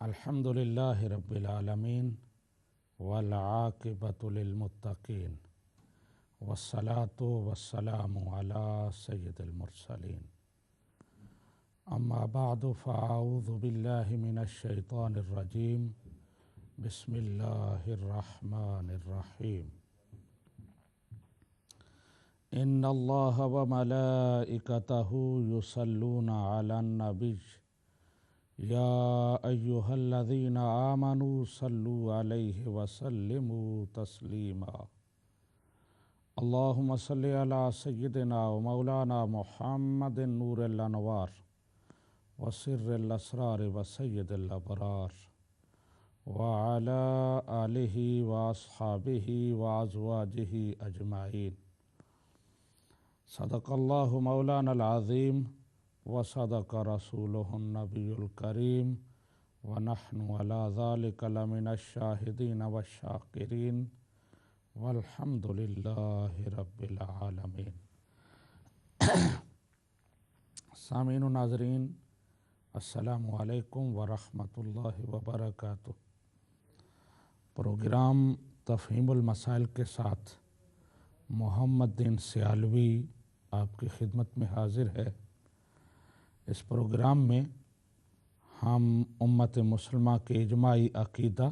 الحمد للہ رب العالمین والعاقبۃ للمتقین والصلاۃ والسلام علی سید المرسلین اما بعد فاعوذ باللہ من الشیطان الرجیم بسم اللہ الرحمن الرحیم ان اللہ وملائکتہ یصلون علی النبی یا ایہا الذین آمنوا صلوا علیہ وسلموا تسلیما اللہم صلی علی سیدنا و مولانا محمد نور الانوار وسر الاسرار وسید الابرار وعلی آلہ واصحابہ وازواجہ اجمعین صدق اللہ مولانا العظیم وصدق رسولہ النبی الکریم ونحن علی ذلک لمن الشاہدین والشاکرین والحمد للہ رب العالمین۔ سامعین و ناظرین، السلام علیکم ورحمۃ اللہ وبرکاتہ۔ پروگرام تفہیم المسائل کے ساتھ محمد دین سیالوی آپ کی خدمت میں حاضر ہے۔ اس پروگرام میں ہم امت مسلمہ کے اجماعی عقیدہ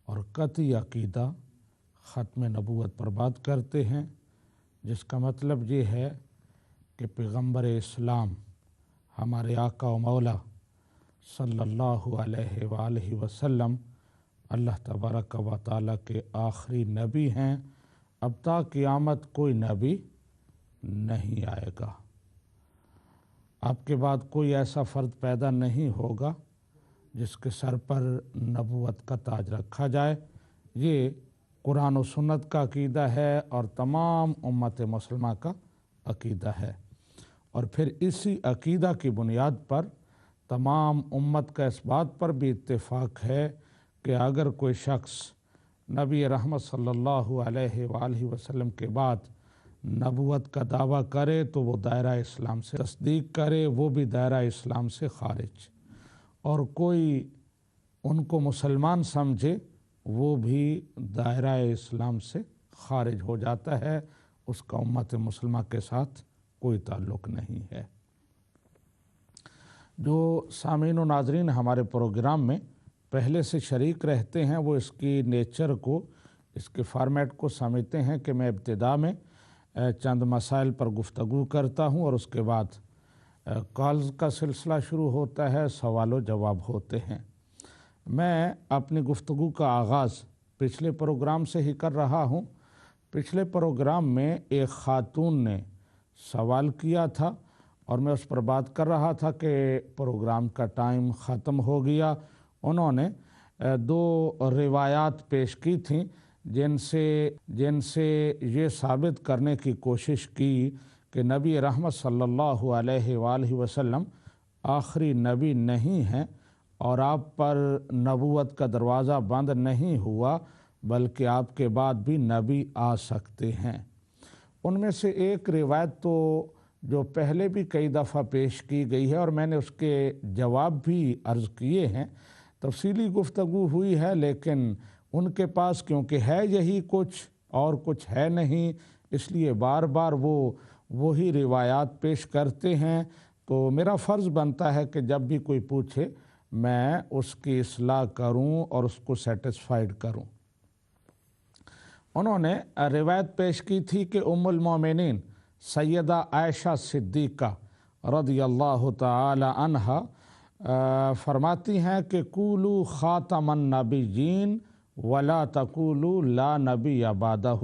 اور قطعی عقیدہ ختم نبوت پر بات کرتے ہیں، جس کا مطلب یہ ہے کہ پیغمبر اسلام ہمارے آقا و مولا صلی اللہ علیہ وآلہ وسلم اللہ تبارک و تعالیٰ کے آخری نبی ہیں۔ اب تا قیامت کوئی نبی نہیں آئے گا، آپ کے بعد کوئی ایسا فرد پیدا نہیں ہوگا جس کے سر پر نبوت کا تاج رکھا جائے۔ یہ قرآن و سنت کا عقیدہ ہے اور تمام امت مسلمہ کا عقیدہ ہے، اور پھر اسی عقیدہ کی بنیاد پر تمام امت کا اس بات پر بھی اتفاق ہے کہ اگر کوئی شخص نبی رحمت صلی اللہ علیہ وآلہ وسلم کے بعد نبوت کا دعویٰ کرے تو وہ دائرہ اسلام سے تصدیق کرے، وہ بھی دائرہ اسلام سے خارج، اور کوئی ان کو مسلمان سمجھے وہ بھی دائرہ اسلام سے خارج ہو جاتا ہے، اس کا امت مسلمہ کے ساتھ کوئی تعلق نہیں ہے۔ جو سامعین و ناظرین ہمارے پروگرام میں پہلے سے شریک رہتے ہیں وہ اس کی نیچر کو، اس کے فارمیٹ کو سمجھتے ہیں کہ میں ابتدا میں چند مسائل پر گفتگو کرتا ہوں اور اس کے بعد کالز کا سلسلہ شروع ہوتا ہے، سوال و جواب ہوتے ہیں۔ میں اپنی گفتگو کا آغاز پچھلے پروگرام سے ہی کر رہا ہوں۔ پچھلے پروگرام میں ایک خاتون نے سوال کیا تھا اور میں اس پر بات کر رہا تھا کہ پروگرام کا ٹائم ختم ہو گیا۔ انہوں نے دو روایات پیش کی تھیں جن سے یہ ثابت کرنے کی کوشش کی کہ نبی رحمت صلی اللہ علیہ وآلہ وسلم آخری نبی نہیں ہیں اور آپ پر نبوت کا دروازہ بند نہیں ہوا، بلکہ آپ کے بعد بھی نبی آ سکتے ہیں۔ ان میں سے ایک روایت تو جو پہلے بھی کئی دفعہ پیش کی گئی ہے اور میں نے اس کے جواب بھی عرض کیے ہیں، تفصیلی گفتگو ہوئی ہے، لیکن ان کے پاس کیونکہ ہے یہی کچھ اور کچھ ہے نہیں، اس لیے بار بار وہی روایات پیش کرتے ہیں، تو میرا فرض بنتا ہے کہ جب بھی کوئی پوچھے میں اس کی اصلاح کروں اور اس کو سیٹسفائیڈ کروں۔ انہوں نے روایت پیش کی تھی کہ ام المومنین سیدہ عائشہ صدیقہ رضی اللہ تعالی عنہا فرماتی ہیں کہ قولوا خاتم النبیین ولا تقولوا لا نبی بعدہ،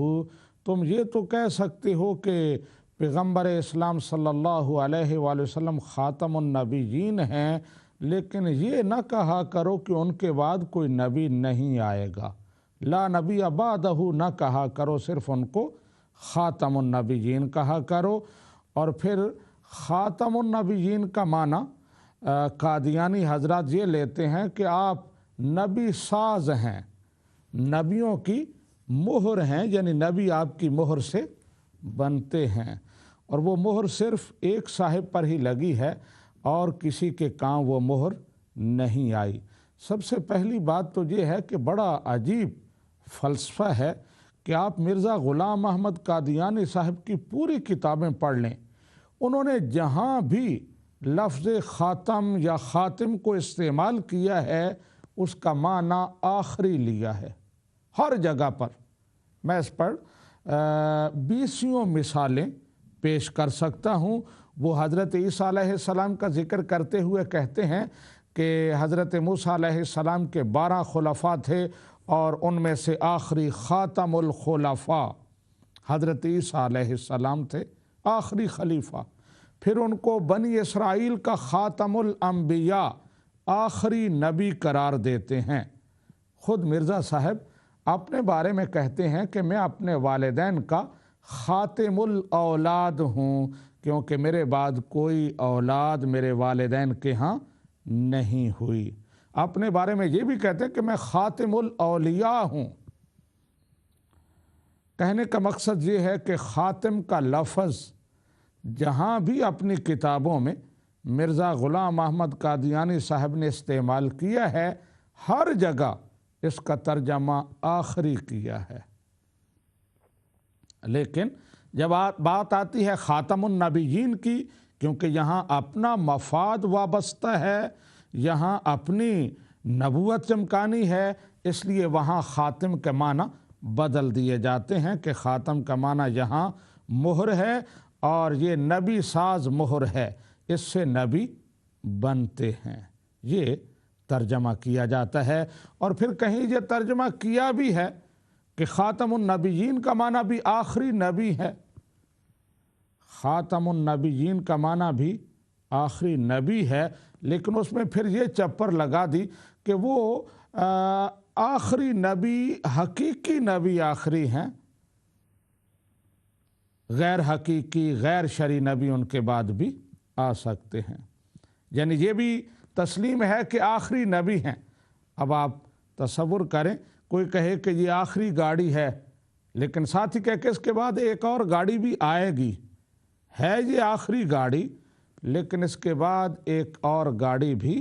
تم یہ تو کہہ سکتے ہو کہ پیغمبر اسلام صلی اللہ علیہ وآلہ وسلم خاتم النبیین ہیں، لیکن یہ نہ کہا کرو کہ ان کے بعد کوئی نبی نہیں آئے گا۔ لا نبی بعدہ نہ کہا کرو، صرف ان کو خاتم النبیین کہا کرو۔ اور پھر خاتم النبیین کا معنی قادیانی حضرات یہ لیتے ہیں کہ آپ نبی ساز ہیں، نبیوں کی مہر ہیں، یعنی نبی آپ کی مہر سے بنتے ہیں، اور وہ مہر صرف ایک صاحب پر ہی لگی ہے اور کسی کے کام وہ مہر نہیں آئی۔ سب سے پہلی بات تو یہ ہے کہ بڑا عجیب فلسفہ ہے کہ آپ مرزا غلام احمد قادیانی صاحب کی پوری کتابیں پڑھ لیں، انہوں نے جہاں بھی لفظ خاتم یا خاتم کو استعمال کیا ہے اس کا معنی آخری لیا ہے ہر جگہ پر۔ میں اس پر 20 مثالیں پیش کر سکتا ہوں۔ وہ حضرت عیسیٰ علیہ السلام کا ذکر کرتے ہوئے کہتے ہیں کہ حضرت موسیٰ علیہ السلام کے 12 خلفاء تھے اور ان میں سے آخری خاتم الخلفاء حضرت عیسیٰ علیہ السلام تھے، آخری خلیفہ۔ پھر ان کو بنی اسرائیل کا خاتم الانبیاء، آخری نبی قرار دیتے ہیں۔ خود مرزا صاحب اپنے بارے میں کہتے ہیں کہ میں اپنے والدین کا خاتم الاولاد ہوں، کیونکہ میرے بعد کوئی اولاد میرے والدین کے ہاں نہیں ہوئی۔ اپنے بارے میں یہ بھی کہتے ہیں کہ میں خاتم الاولیاء ہوں۔ کہنے کا مقصد یہ ہے کہ خاتم کا لفظ جہاں بھی اپنی کتابوں میں مرزا غلام احمد قادیانی صاحب نے استعمال کیا ہے، ہر جگہ اس کا ترجمہ آخری کیا ہے۔ لیکن جب بات آتی ہے خاتم النبیین کی، کیونکہ یہاں اپنا مفاد وابستہ ہے، یہاں اپنی نبوت چمکانی ہے، اس لیے وہاں خاتم کے معنی بدل دیے جاتے ہیں کہ خاتم کا معنی یہاں مہر ہے اور یہ نبی ساز مہر ہے، اس سے نبی بنتے ہیں، یہ ترجمہ کیا جاتا ہے۔ اور پھر کہیں یہ ترجمہ کیا بھی ہے کہ خاتم النبیین کا معنی بھی آخری نبی ہے۔ خاتم النبیین کا معنی بھی آخری نبی ہے، لیکن اس میں پھر یہ چپر لگا دی کہ وہ آخری نبی حقیقی نبی آخری ہیں، غیر حقیقی غیر شرعی نبی ان کے بعد بھی آ سکتے ہیں۔ یعنی یہ بھی تسلیم ہے کہ آخری نبی ہیں۔ اب آپ تصور کریں، کوئی کہے کہ یہ آخری گاڑی ہے، لیکن ساتھ ہی کہ اس کے بعد ایک اور گاڑی بھی آئے گی، ہے یہ آخری گاڑی لیکن اس کے بعد ایک اور گاڑی بھی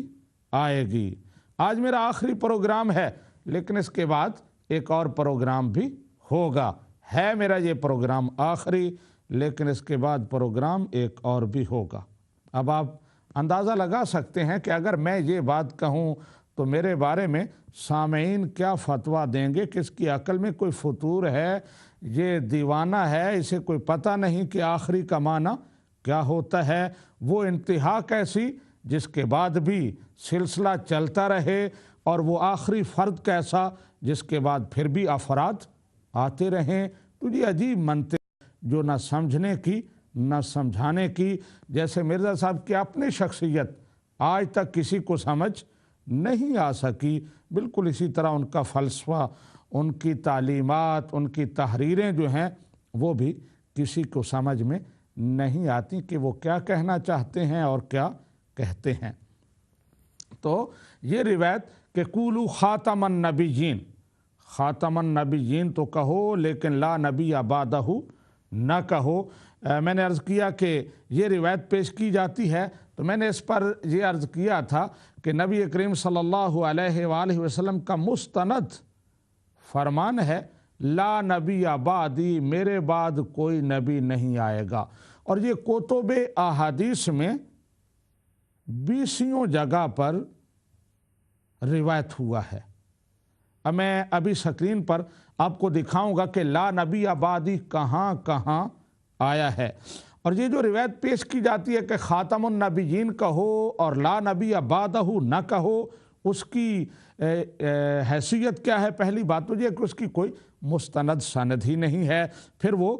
آئے گی۔ آج میرا آخری پروگرام ہے لیکن اس کے بعد ایک اور پروگرام بھی ہوگا، ہے میرا یہ پروگرام آخری لیکن اس کے بعد پروگرام ایک اور بھی ہوگا۔ اب آپ اندازہ لگا سکتے ہیں کہ اگر میں یہ بات کہوں تو میرے بارے میں سامعین کیا فتویٰ دیں گے کہ اس کی عقل میں کوئی فطور ہے، یہ دیوانہ ہے، اسے کوئی پتہ نہیں کہ آخری کا معنی کیا ہوتا ہے۔ وہ انتہا کیسی جس کے بعد بھی سلسلہ چلتا رہے، اور وہ آخری فرد کیسا جس کے بعد پھر بھی افراد آتے رہیں۔ تو یہ عجیب منطق جو نہ سمجھنے کی نہ سمجھانے کی، جیسے مرزا صاحب کی اپنی شخصیت آج تک کسی کو سمجھ نہیں آ سکی، بالکل اسی طرح ان کا فلسفہ، ان کی تعلیمات، ان کی تحریریں جو ہیں وہ بھی کسی کو سمجھ میں نہیں آتی کہ وہ کیا کہنا چاہتے ہیں اور کیا کہتے ہیں۔ تو یہ روایت کہ قولوا خاتم النبیین، خاتم النبیین تو کہو لیکن لا نبی بعدہ نہ کہو۔ میں نے عرض کیا کہ یہ روایت پیش کی جاتی ہے تو میں نے اس پر یہ عرض کیا تھا کہ نبی کریم صلی اللہ علیہ وآلہ وسلم کا مستند فرمان ہے، لا نبی بعدی، میرے بعد کوئی نبی نہیں آئے گا۔ اور یہ کتب احادیث میں 20 جگہ پر روایت ہوا ہے۔ اب میں ابھی سکرین پر آپ کو دکھاؤں گا کہ لا نبی بعدی کہاں کہاں آیا ہے۔ اور یہ جو روایت پیش کی جاتی ہے کہ خاتم النبیین کہو اور لا نبی بعدہ نہ کہو، اس کی حیثیت کیا ہے؟ پہلی بات تو یہ کہ اس کی کوئی مستند سند ہی نہیں ہے۔ پھر وہ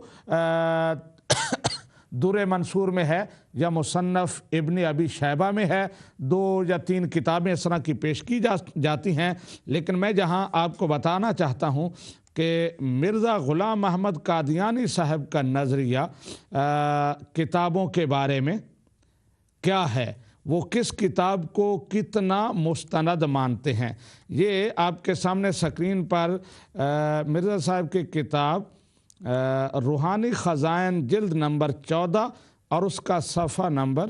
در منصور میں ہے یا مصنف ابن ابی شیبہ میں ہے، 2 یا 3 کتابیں اس طرح کی پیش کی جاتی ہیں۔ لیکن میں جہاں آپ کو بتانا چاہتا ہوں کہ مرزا غلام احمد قادیانی صاحب کا نظریہ کتابوں کے بارے میں کیا ہے، وہ کس کتاب کو کتنا مستند مانتے ہیں، یہ آپ کے سامنے سکرین پر مرزا صاحب کی کتاب روحانی خزائن جلد نمبر 14 اور اس کا صفحہ نمبر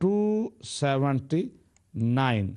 279।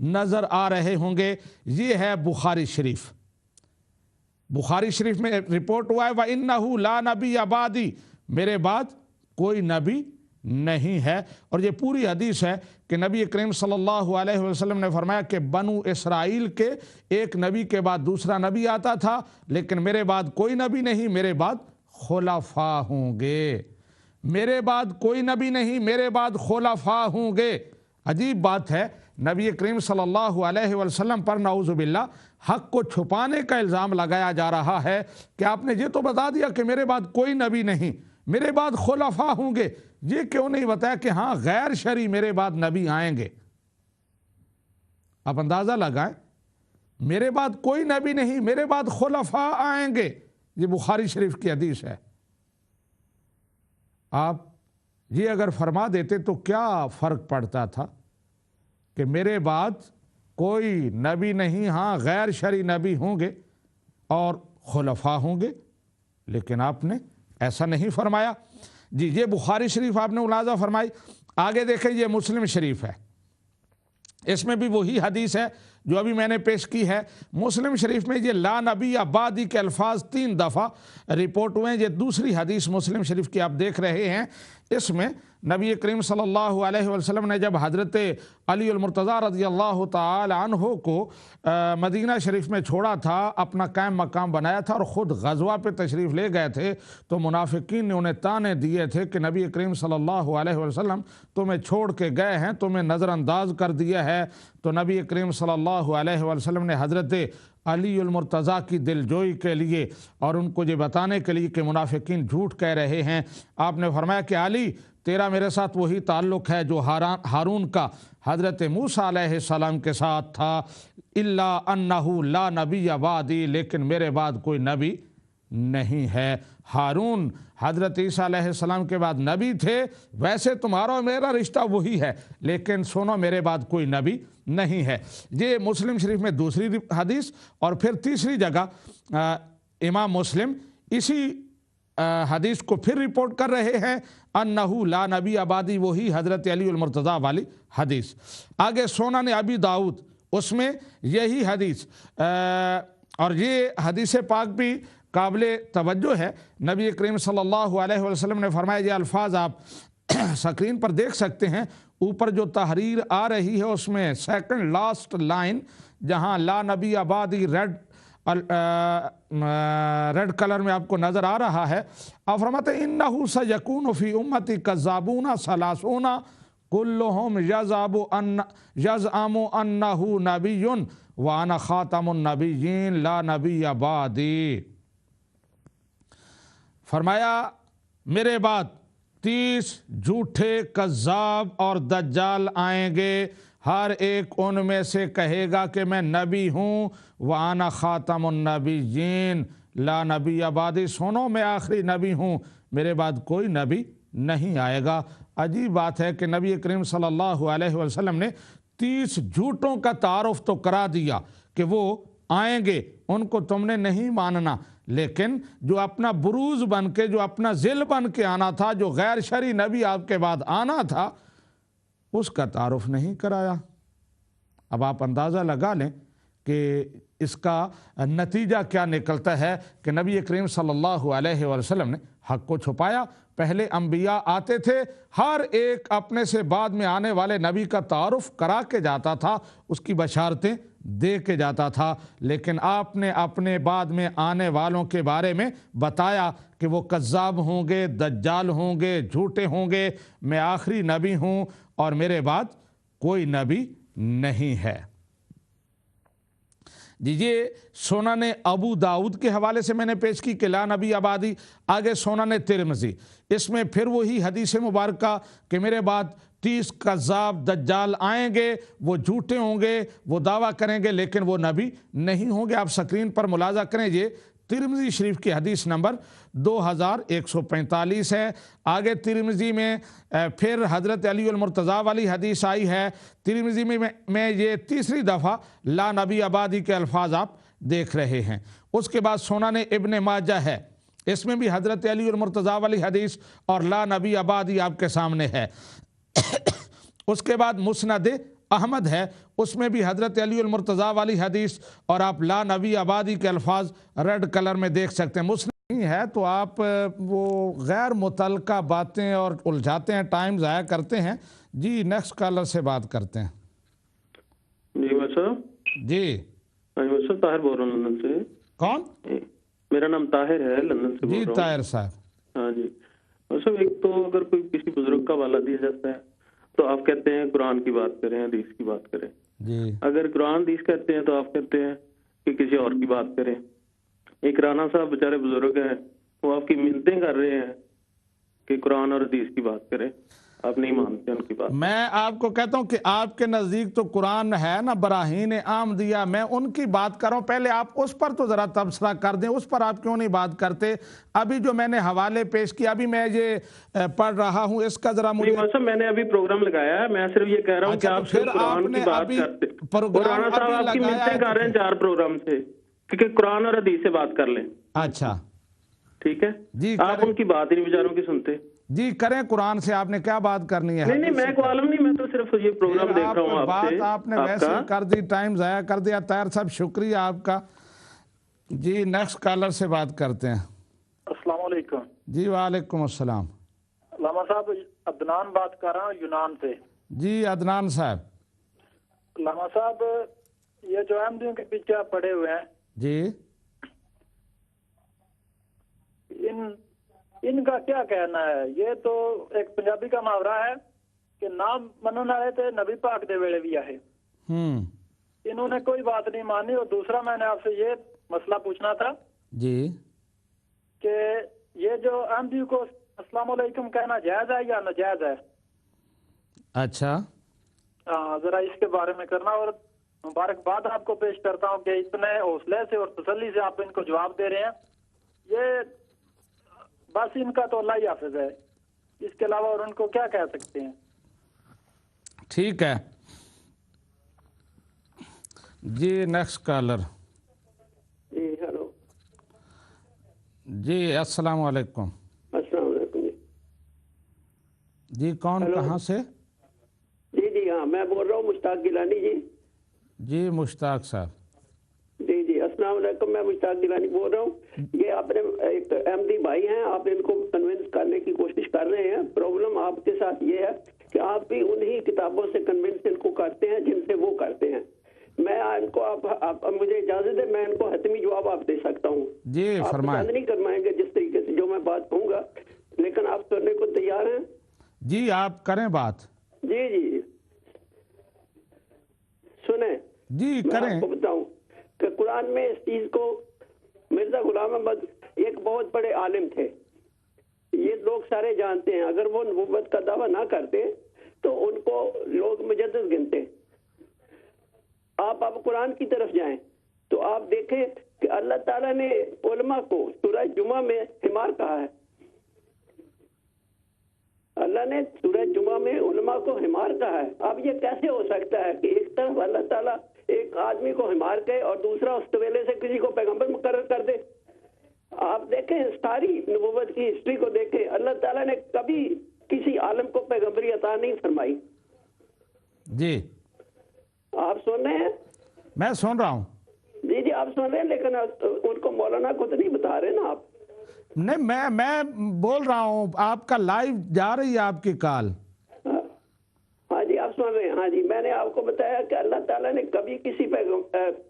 نظر آ رہے ہوں گے۔ یہ ہے بخاری شریف، بخاری شریف میں رپورٹ ہوا ہے وَإِنَّهُ لَا نَبِيَّ بَعْدِي، میرے بعد کوئی نبی نہیں ہے۔ اور یہ پوری حدیث ہے کہ نبی کریم صلی اللہ علیہ وسلم نے فرمایا کہ بنو اسرائیل کے ایک نبی کے بعد دوسرا نبی آتا تھا، لیکن میرے بعد کوئی نبی نہیں، میرے بعد خلفاء ہوں گے۔ میرے بعد کوئی نبی نہیں، میرے بعد خلفاء ہوں گے۔ عجیب بات ہے، نبی کریم صلی اللہ علیہ وسلم پر نعوذ باللہ حق کو چھپانے کا الزام لگایا جا رہا ہے کہ آپ نے یہ تو بتا دیا کہ میرے بعد کوئی نبی نہیں، میرے بعد خلفاء ہوں گے، یہ کیوں نہیں بتایا کہ ہاں غیر شرعی میرے بعد نبی آئیں گے؟ آپ اندازہ لگائیں، میرے بعد کوئی نبی نہیں، میرے بعد خلفاء آئیں گے، یہ بخاری شریف کی حدیث ہے۔ آپ یہ اگر فرما دیتے تو کیا فرق پڑتا تھا کہ میرے بعد کوئی نبی نہیں، ہاں غیر شرعی نبی ہوں گے اور خلفاء ہوں گے، لیکن آپ نے ایسا نہیں فرمایا۔ جی یہ بخاری شریف آپ نے ملاحظہ فرمائی۔ آگے دیکھیں، یہ مسلم شریف ہے، اس میں بھی وہی حدیث ہے جو ابھی میں نے پیش کی ہے۔ مسلم شریف میں یہ لا نبی بعدی کے الفاظ 3 دفعہ رپورٹ ہوئے ہیں۔ یہ دوسری حدیث مسلم شریف کی آپ دیکھ رہے ہیں۔ اس میں نبی کریم صلی اللہ علیہ وسلم نے جب حضرت علی المرتضیٰ رضی اللہ تعالی عنہ کو مدینہ شریف میں چھوڑا تھا، اپنا قائم مقام بنایا تھا اور خود غزوہ پہ تشریف لے گئے تھے، تو منافقین نے انہیں تانے دیے تھے کہ نبی کریم صلی اللہ علیہ وسلم تمہیں چھوڑ کے گئے ہیں، تمہیں نظر انداز کر دیا ہے۔ تو نبی کریم صلی اللہ علیہ وسلم نے حضرت علی المرتضیٰ کی دل جوئی کے لیے اور ان کو یہ بتانے کے لیے کہ منافقین جھوٹ کہہ رہے ہیں، آپ نے فرمایا کہ علی تیرا میرے ساتھ وہی تعلق ہے جو ہارون کا حضرت موسیٰ علیہ السلام کے ساتھ تھا، الا انہ لا نبی بعدی، لیکن میرے بعد کوئی نبی نہیں ہے۔ ہارون حضرت عیسیٰ علیہ السلام کے بعد نبی تھے، ویسے تمہارا اور میرا رشتہ وہی ہے، لیکن سنو میرے بعد کوئی نبی نہیں ہے۔ یہ مسلم شریف میں دوسری حدیث، اور پھر تیسری جگہ امام مسلم اسی حدیث کو پھر رپورٹ کر رہے ہیں، انہ لا نبی بعدی، وہی حضرت علی المرتضیٰ والی حدیث۔ آگے سنن ابی داؤد، اس میں یہی حدیث، اور یہ حدیث پاک بھی قابل توجہ ہے۔ نبی کریم صلی اللہ علیہ وسلم نے فرمایا، یہ الفاظ آپ سکرین پر دیکھ سکتے ہیں، اوپر جو تحریر آ رہی ہے اس میں سیکنڈ لاسٹ لائن جہاں لا نبی بعدی ریڈ کلر میں آپ کو نظر آ رہا ہے، آپ فرماتے ہیں انہو سیکون فی امتی کذابون ثلاثون کلہم یزعم انہو نبی وانا خاتم النبیین لا نبی بعدی۔ فرمایا میرے بعد 30 جھوٹے کذاب اور دجال آئیں گے، ہر ایک ان میں سے کہے گا کہ میں نبی ہوں، وَأَنَا خَاتَمُ النَّبِيِّينَ لا نبی بعدی، سنو میں آخری نبی ہوں، میرے بعد کوئی نبی نہیں آئے گا۔ عجیب بات ہے کہ نبی کریم صلی اللہ علیہ وسلم نے 30 جھوٹوں کا تعارف تو کرا دیا کہ وہ آئیں گے، ان کو تم نے نہیں ماننا، لیکن جو اپنا بروز بن کے، جو اپنا ذل بن کے آنا تھا، جو غیر شرعی نبی آپ کے بعد آنا تھا، اس کا تعارف نہیں کرایا۔ اب آپ اندازہ لگا لیں کہ اس کا نتیجہ کیا نکلتا ہے کہ نبی کریم صلی اللہ علیہ وسلم نے حق کو چھپایا۔ پہلے انبیاء آتے تھے، ہر ایک اپنے سے بعد میں آنے والے نبی کا تعارف کرا کے جاتا تھا، اس کی بشارتیں دے کے جاتا تھا، لیکن آپ نے اپنے بعد میں آنے والوں کے بارے میں بتایا کہ وہ کذاب ہوں گے، دجال ہوں گے، جھوٹے ہوں گے، میں آخری نبی ہوں اور میرے بعد کوئی نبی نہیں ہے۔ یہ سنن ابو داؤد کے حوالے سے میں نے پیش کی کہ لا نبی بعدی۔ آگے سنن ترمذی، اس میں پھر وہی حدیث مبارکہ کہ میرے بعد 30 کذاب دجال آئیں گے، وہ جھوٹے ہوں گے، وہ دعویٰ کریں گے، لیکن وہ نبی نہیں ہوں گے۔ آپ سکرین پر ملاحظہ کریں، یہ ترمذی شریف کی حدیث نمبر 2145 ہے۔ آگے ترمذی میں پھر حضرت علی المرتضیٰ والی حدیث آئی ہے۔ ترمذی میں یہ تیسری دفعہ لا نبی بعدی کے الفاظ آپ دیکھ رہے ہیں۔ اس کے بعد سنن ابن ماجہ ہے، اس میں بھی حضرت علی المرتضیٰ والی حدیث اور لا نبی بعدی آپ کے سامنے ہے۔ اس کے بعد مسند احمد ہے اس میں بھی حضرت علی المرتضیٰ والی حدیث اور آپ لا نبی آبادی کے الفاظ ریڈ کلر میں دیکھ سکتے ہیں. مسلم نہیں ہے تو آپ وہ غیر متعلقہ باتیں اور الجھاتے ہیں، ٹائم ضائع کرتے ہیں. جی نیکسٹ کالر سے بات کرتے ہیں. جی صاحب. جی صاحب طاہر بول رہا ہوں لندن سے. کون؟ میرا نام طاہر ہے، لندن سے بول جی رہا ہوں. طاہر صاحب. ہاں جی صاحب، ایک تو اگر کوئی کسی بزرگ کا حوالہ دیا جاتا ہے تو آپ کہتے ہیں قرآن کی بات کریں، حدیث کی بات کریں. جی اگر قرآن حدیث کہتے ہیں تو آپ کہتے ہیں کہ کسی اور کی بات کریں. ایک رانا صاحب بیچارے بزرگ ہیں، وہ آپ کی منتیں کر رہے ہیں کہ قرآن اور حدیث کی بات کریں، آپ نہیں مانتے ان کی بات. میں آپ کو کہتا ہوں کہ آپ کے نزدیک تو قرآن ہے نا براہین احمدیہ، میں ان کی بات کر رہا ہوں. پہلے آپ اس پر تو ذرا تبصرہ کر دیں، اس پر آپ کیوں نہیں بات کرتے؟ ابھی جو میں نے حوالے پیش کیا، ابھی میں یہ پڑھ رہا ہوں، اس کا ذرا مجھے. صاحب میں نے ابھی پروگرام لگایا ہے، میں صرف یہ کہہ رہا ہوں کہ اچھا، تو آپ پھر صرف آپ قرآن نے کی بات ابھی کرتے اور پروگرام رانا صاحب ابھی آپ کی لگایا منتیں ہے کر رہے ہیں 4 پروگرام سے کہ قرآن اور حدیث سے بات کر لیں. اچھا ٹھیک ہے، جی آپ کریں. ان کی بات ہی نہیں بیچاروں کی سنتے. جی کریں، قرآن سے آپ نے کیا بات کرنی ہے؟ نہیں میں کوئی عالم نہیں، میں تو صرف یہ پروگرام پھر دیکھ رہا ہوں آپ سے. بات آپ نے آپ ویسے کا ہی کر دی، ٹائم ضائع کر دیا. طاہر صاحب شکریہ آپ کا. جی نیکسٹ کالر سے بات کرتے ہیں. السلام علیکم. جی وعلیکم السلام. علامہ صاحب عدنان بات کر رہا ہوں یونان سے. جی عدنان صاحب. علامہ صاحب یہ جو احمدیوں کے پیچھے آپ پڑے ہوئے ہیں، جی ان کا کیا کہنا ہے؟ یہ تو ایک پنجابی کا محاورہ ہے کہ نام منن والے تھے نبی پاک دے ویلے بھی آئے. انہوں نے کوئی بات نہیں مانی. اور دوسرا میں نے آپ سے یہ مسئلہ پوچھنا تھا جی کہ یہ جو احمدیوں کو السلام علیکم کہنا جائز ہے یا ناجائز ہے؟ اچھا ہاں ذرا اس کے بارے میں کرنا. اور مبارکباد آپ کو پیش کرتا ہوں کہ اتنے حوصلے سے اور تسلی سے آپ ان کو جواب دے رہے ہیں. یہ بس ان کا تو اللہ ہی حافظ ہے، اس کے علاوہ اور ان کو کیا کہہ سکتے ہیں؟ ٹھیک ہے. جی نیکسٹ کالر. جی ہلو. جی السلام علیکم. السلام علیکم. جی کون کہاں سے؟ جی ہاں میں بول رہا ہوں مشتاق گیلانی. جی مشتاق صاحب. جی السلام علیکم. میں مشتاق گیلانی بول رہا ہوں. یہ آپ نے ایک احمدی بھائی ہیں، آپ ان کو کنونس کرنے کی کوشش کر رہے ہیں. پرابلم آپ کے ساتھ یہ ہے کہ آپ بھی انہی کتابوں سے کنونس ان کو کرتے ہیں جن سے وہ کرتے ہیں. میں ان کو آپ مجھے اجازت ہے، میں ان کو حتمی جواب آپ دے سکتا ہوں. جی آپ فرمائیں. پسند نہیں کرمائیں گے جس طریقے سے جو میں بات کہوں گا، لیکن آپ سننے کو تیار ہیں؟ جی آپ کریں بات. جی سنیں. جی میں کریں. آپ کو بتاؤں کہ قرآن میں اس چیز کو مرزا غلام احمد ایک بہت بڑے عالم تھے، یہ لوگ سارے جانتے ہیں. اگر وہ نبوت کا دعویٰ نہ کرتے تو ان کو لوگ مجدد گنتے. آپ اب قرآن کی طرف جائیں تو آپ دیکھیں کہ اللہ تعالیٰ نے علماء کو سورہ جمعہ میں حمار کہا ہے. اللہ نے سورہ جمعہ میں علماء کو حمار کہا ہے. اب یہ کیسے ہو سکتا ہے کہ ایک طرف اللہ تعالیٰ ایک آدمی کو حمار کہے اور دوسرا اس طویلے سے کسی کو پیغمبر مقرر کر دے؟ آپ دیکھیں ساری نبوت کی ہسٹری کو دیکھیں، اللہ تعالیٰ نے کبھی کسی عالم کو پیغمبری عطا نہیں فرمائی. جی آپ سن رہے ہیں؟ میں سن رہا ہوں. جی آپ سن رہے ہیں، لیکن ان کو مولانا خود نہیں بتا رہے نا آپ. نہیں میں بول رہا ہوں، آپ کا لائیو جا رہی ہے آپ کی کال. ہاں جی آپ سن رہے ہیں. ہاں جی میں نے آپ کو بتایا کہ اللہ تعالیٰ نے کبھی کسی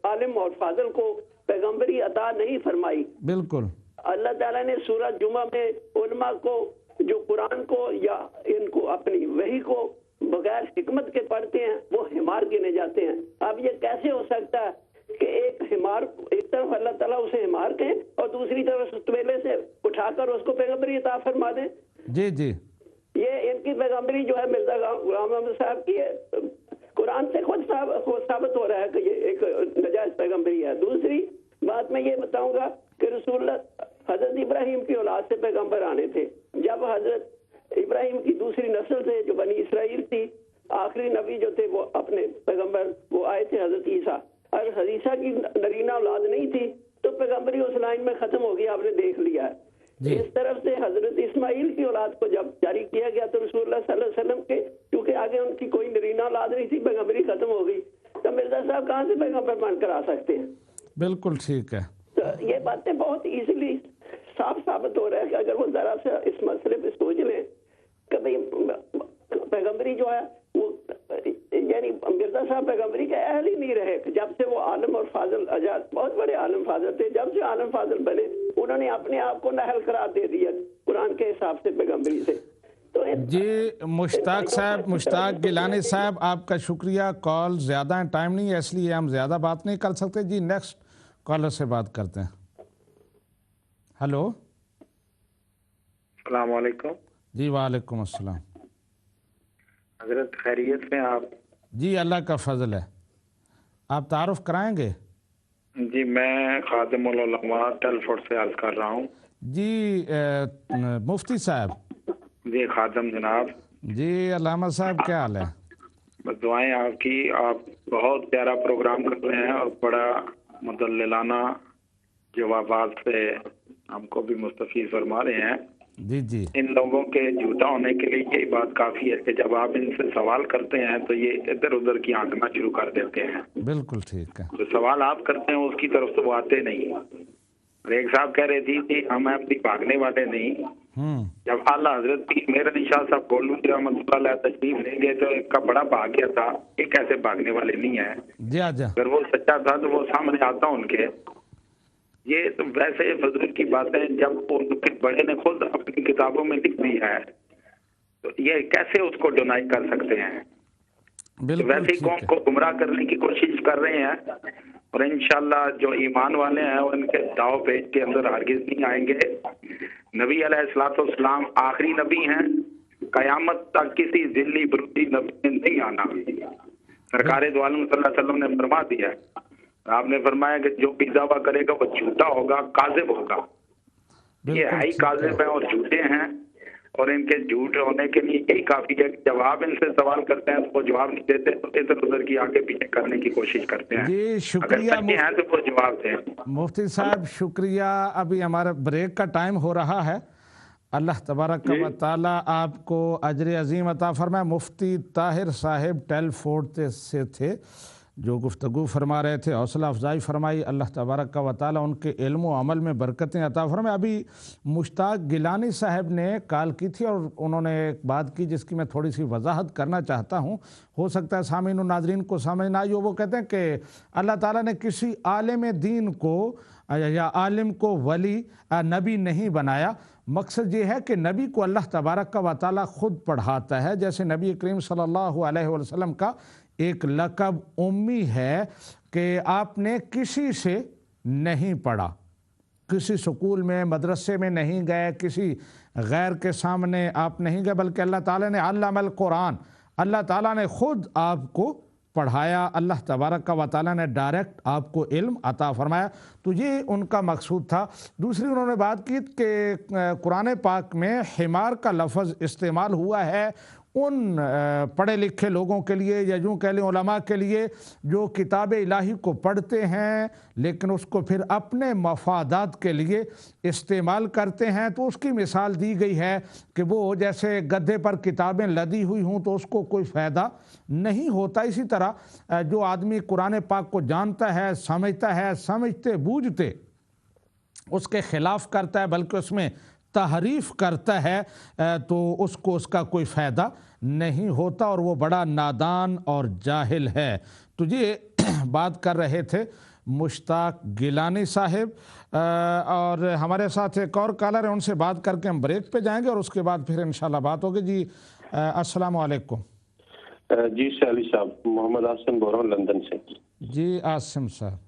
عالم اور فاضل کو پیغمبری عطا نہیں فرمائی. بالکل. اللہ تعالیٰ نے سورہ جمعہ میں علماء کو جو قرآن کو یا ان کو اپنی وحی کو بغیر حکمت کے پڑھتے ہیں وہ حمار گنے جاتے ہیں. اب یہ کیسے ہو سکتا ہے کہ ایک حمار، ایک طرف اللہ تعالیٰ اسے حمار کہیں اور دوسری طرف طویلے سے اٹھا کر اس کو پیغمبری عطا فرما دیں؟ جی یہ ان کی پیغمبری جو ہے مرزا غلام احمد صاحب کی ہے، قرآن سے خود ثابت ہو رہا ہے کہ یہ ایک نجائز پیغمبری ہے. دوسری بات میں یہ بتاؤں گا کہ رسول اللہ حضرت ابراہیم کی اولاد سے پیغمبر آنے تھے. جب حضرت ابراہیم کی دوسری نسل سے جو بنی اسرائیل تھی، آخری نبی جو تھے وہ اپنے پیغمبر وہ آئے تھے حضرت عیسیٰ. اگر عیسیٰ کی نرینہ اولاد نہیں تھی تو پیغمبری اس لائن میں ختم ہو گئی، آپ نے دیکھ لیا ہے. اس طرف سے حضرت اسماعیل کی اولاد کو جب جاری کیا گیا تو رسول اللہ صلی اللہ علیہ وسلم کے، کیونکہ آگے ان کی کوئی نرینہ مدینہ اولاد نہیں تھی، پیغمبری ختم ہو گئی، تو مرزا صاحب کہاں سے پیغمبر بن کر آ سکتے ہیں؟ بالکل ٹھیک ہے. تو یہ باتیں بہت ایزیلی صاف ثابت ہو رہا ہے کہ اگر وہ ذرا سا اس مسئلے پہ سوچ لیں کہ بھئی پیغمبری جو ہے وہ یعنی مرزا صاحب پیغمبری کے اہل ہی نہیں رہے. جب سے وہ عالم اور فاضل بہت بڑے عالم فاضل تھے، جب سے عالم فاضل بنے انہوں نے اپنے آپ کو نااہل قرار دے دیا قرآن کے حساب سے پیغمبری سے. جی مشتاق صاحب، مشتاق گیلانی صاحب، آپ کا شکریہ. کال زیادہ ٹائم نہیں ہے اس لیے ہم زیادہ بات نہیں کر سکتے. جی نیکسٹ کالر سے بات کرتے ہیں. ہلو، السلام علیکم. جی وعلیکم السلام. حضرت خیریت میں آپ؟ جی اللہ کا فضل ہے. آپ تعارف کرائیں گے؟ جی میں خادم العلماء ٹیلفورڈ سے عرض کر رہا ہوں. جی مفتی صاحب. جی خادم جناب. جی علامہ صاحب کیا حال ہے؟ بس دعائیں آپ کی. آپ بہت پیارا پروگرام کر رہے ہیں اور بڑا مدللانہ جوابات سے ہم کو بھی مستفید فرما رہے ہیں. جی جی ان لوگوں کے جھوٹا ہونے کے لیے یہی بات کافی ہے کہ جب آپ ان سے سوال کرتے ہیں تو یہ ادھر ادھر کی آنکھنا شروع کر دیتے ہیں. بالکل ٹھیک ہے. جو سوال آپ کرتے ہیں اس کی طرف تو وہ آتے نہیں. اور ایک صاحب کہہ رہے تھی کہ ہم اپنی بھاگنے والے نہیں. جب اعلیٰ حضرت کی میرے شاہ صاحب گولو جی رحمۃ اللہ علیہ تشریف لے گئے تو ایک کا بڑا بھاگ گیا تھا. یہ کیسے بھاگنے والے نہیں ہیں؟ جی آجا. اگر وہ سچا تھا تو وہ سامنے آتا ان کے. یہ تو ویسے فضول کی باتیں جب ان کے بڑے نے خود اپنی کتابوں میں لکھ دی ہے تو یہ کیسے اس کو ڈینائی کر سکتے ہیں؟ ویسے ہی قوم کو گمراہ کرنے کی کوشش کر رہے ہیں. اور انشاءاللہ جو ایمان والے ہیں وہ ان کے داؤ پیچ کے اندر ہرگز نہیں آئیں گے. نبی علیہ الصلوۃ والسلام آخری نبی ہیں. قیامت تک کسی ذلی بروتی نبی نے نہیں آنا. سرکار دو عالم صلی اللہ علیہ وسلم نے فرما دیا. آپ نے فرمایا کہ جو بھی دعویٰ کرے گا وہ جھوٹا ہوگا، کاذب ہوگا. یہ ہے ہی کاذب ہیں اور جھوٹے ہیں. اور ان کے جھوٹ ہونے کے لیے یہی کافی ہے کہ جب آپ ان سے سوال کرتے ہیں تو وہ جواب نہیں دیتے تو ادھر ادھر کی آگے پیچھے کرنے کی کوشش کرتے ہیں. جی شکریہ. اگر سچے ہیں تو وہ جواب دیں. مفتی صاحب شکریہ. ابھی ہمارا بریک کا ٹائم ہو رہا ہے. اللہ تبارک و تعالی آپ کو اجر عظیم عطا فرمائے. مفتی طاہر صاحب ٹیلفورڈ سے تھے جو گفتگو فرما رہے تھے. حوصلہ افزائی فرمائی. اللہ تبارک و تعالی ان کے علم و عمل میں برکتیں عطا فرمائے. ابھی مشتاق گیلانی صاحب نے کال کی تھی اور انہوں نے ایک بات کی جس کی میں تھوڑی سی وضاحت کرنا چاہتا ہوں. ہو سکتا ہے سامعین و ناظرین کو سمجھ نہ آئی ہو. وہ کہتے ہیں کہ اللہ تعالیٰ نے کسی عالم دین کو یا عالم کو ولی نبی نہیں بنایا. مقصد یہ ہے کہ نبی کو اللہ تبارک و تعالی خود پڑھاتا ہے. جیسے نبی کریم صلی اللہ علیہ وسلم کا ایک لقب امی ہے کہ آپ نے کسی سے نہیں پڑھا، کسی سکول میں مدرسے میں نہیں گئے، کسی غیر کے سامنے آپ نہیں گئے، بلکہ اللہ تعالیٰ نے علم القرآن، اللہ تعالیٰ نے خود آپ کو پڑھایا. اللہ تبارک و تعالیٰ نے ڈائریکٹ آپ کو علم عطا فرمایا. تو یہ ان کا مقصود تھا. دوسری انہوں نے بات کی کہ قرآن پاک میں حمار کا لفظ استعمال ہوا ہے ان پڑھے لکھے لوگوں کے لیے یا یوں کہہ لیں علماء کے لیے جو کتاب الہی کو پڑھتے ہیں لیکن اس کو پھر اپنے مفادات کے لیے استعمال کرتے ہیں. تو اس کی مثال دی گئی ہے کہ وہ جیسے گدھے پر کتابیں لدی ہوئی ہوں تو اس کو کوئی فائدہ نہیں ہوتا. اسی طرح جو آدمی قرآن پاک کو جانتا ہے، سمجھتا ہے، سمجھتے بوجھتے اس کے خلاف کرتا ہے بلکہ اس میں تحریف کرتا ہے تو اس کو اس کا کوئی فائدہ نہیں ہوتا اور وہ بڑا نادان اور جاہل ہے. تو یہ بات کر رہے تھے مشتاق گیلانی صاحب. اور ہمارے ساتھ ایک اور کالر ہے، ان سے بات کر کے ہم بریک پہ جائیں گے اور اس کے بعد پھر انشاءاللہ بات ہوگی. جی السلام علیکم. جی سیالی صاحب، محمد آسم بول رہا ہوں لندن سے. جی آسم صاحب.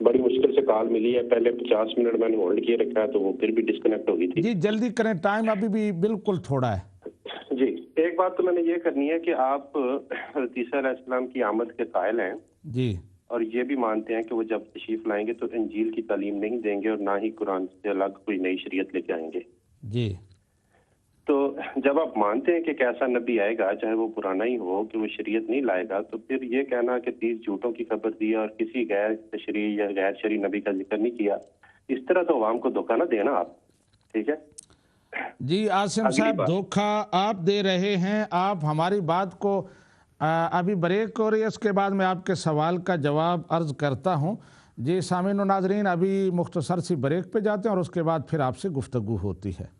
بڑی مشکل سے کال ملی ہے. پہلے 50 منٹ میں نے ہولڈ کیے رکھا ہے تو وہ پھر بھی ڈسکنیکٹ ہو گئی تھی. جی جلدی کریں، ٹائم ابھی بھی بالکل تھوڑا ہے. جی ایک بات تو میں نے یہ کرنی ہے کہ آپ حضرت عیسیٰ علیہ السلام کی آمد کے قائل ہیں جی، اور یہ بھی مانتے ہیں کہ وہ جب تشریف لائیں گے تو انجیل کی تعلیم نہیں دیں گے اور نہ ہی قرآن سے الگ کوئی نئی شریعت لے کے آئیں گے. جی تو جب آپ مانتے ہیں کہ ایسا نبی آئے گا چاہے وہ پرانا ہی ہو کہ وہ شریعت نہیں لائے گا، تو پھر یہ کہنا کہ 30 جھوٹوں کی خبر دی اور کسی غیر تشریع یا غیر شرعی نبی کا ذکر نہیں کیا، اس طرح تو عوام کو دھوکہ نہ دینا آپ. ٹھیک ہے جی آسم صاحب، دھوکہ آپ دے رہے ہیں. آپ ہماری بات کو ابھی بریک ہو رہی ہے، اس کے بعد میں آپ کے سوال کا جواب عرض کرتا ہوں۔ جی سامعین و ناظرین، ابھی مختصر سی بریک پہ جاتے ہیں اور اس کے بعد پھر آپ سے گفتگو ہوتی ہے۔